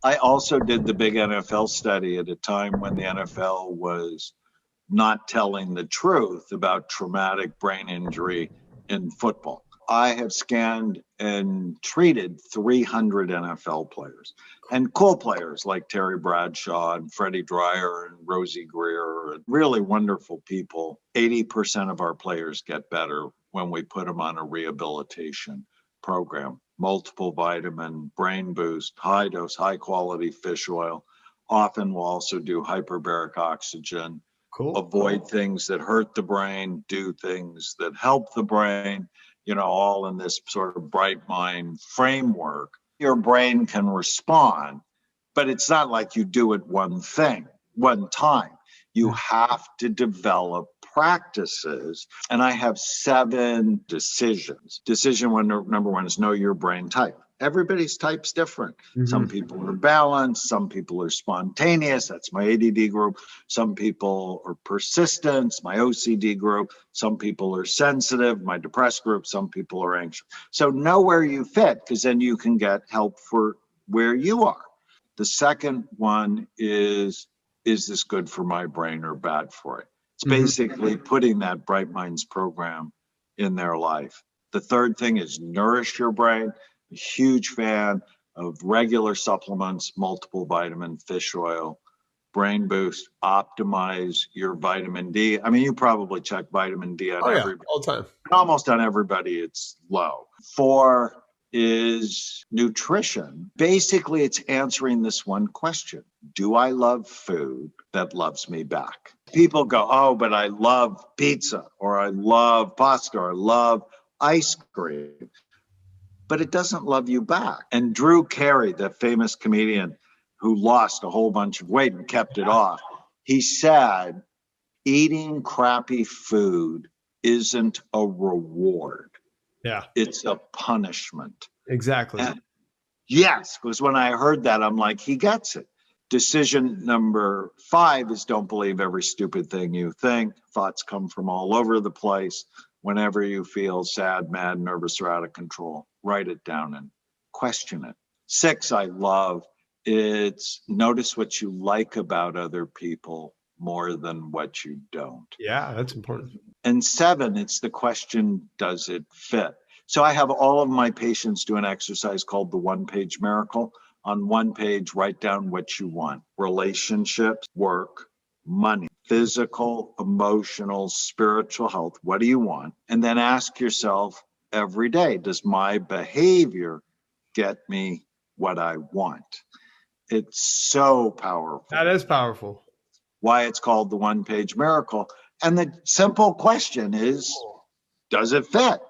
I also did the big NFL study at a time when the NFL was not telling the truth about traumatic brain injury in football. I have scanned and treated 300 NFL players and cool players like Terry Bradshaw and Freddie Dryer and Rosie Greer, really wonderful people. 80% of our players get better when we put them on a rehabilitation program. Multiple vitamin, brain boost, high dose, high quality fish oil. Often we'll also do hyperbaric oxygen. Cool. Avoid things that hurt the brain, do things that help the brain, all in this sort of bright mind framework. Your brain can respond, but it's not like you do it one time. You have to develop practices. And I have 7 decisions. Decision number 1 is know your brain type. Everybody's type's different. Mm-hmm. Some people are balanced. Some people are spontaneous. That's my ADD group. Some people are persistent. My OCD group. Some people are sensitive. My depressed group. Some people are anxious. So know where you fit, because then you can get help for where you are. The second one is this good for my brain or bad for it? It's basically putting that Bright Minds program in their life. The third thing is nourish your brain. A huge fan of regular supplements, multiple vitamin, fish oil, brain boost, optimize your vitamin D. I mean, you probably check vitamin D on everybody. All the time. Almost on everybody, it's low. 4 is nutrition. Basically, it's answering this one question. Do I love food that loves me back? People go, oh, but I love pizza, or I love pasta, or I love ice cream. But it doesn't love you back. And Drew Carey, the famous comedian who lost a whole bunch of weight and kept it off, he said, eating crappy food isn't a reward. Yeah. It's a punishment. Exactly. And yes, because when I heard that, I'm like, he gets it. Decision number 5 is don't believe every stupid thing you think. Thoughts come from all over the place. Whenever you feel sad, mad, nervous, or out of control, write it down and question it. 6, I love. It's notice what you like about other people more than what you don't. Yeah, that's important. And 7, it's the question, does it fit? So I have all of my patients do an exercise called the 1-page miracle. On 1 page, write down what you want. Relationships, work, money, physical, emotional, spiritual health. What do you want? And then ask yourself every day, does my behavior get me what I want? It's so powerful. That is powerful. Why it's called the 1-page miracle. And the simple question is, does it fit?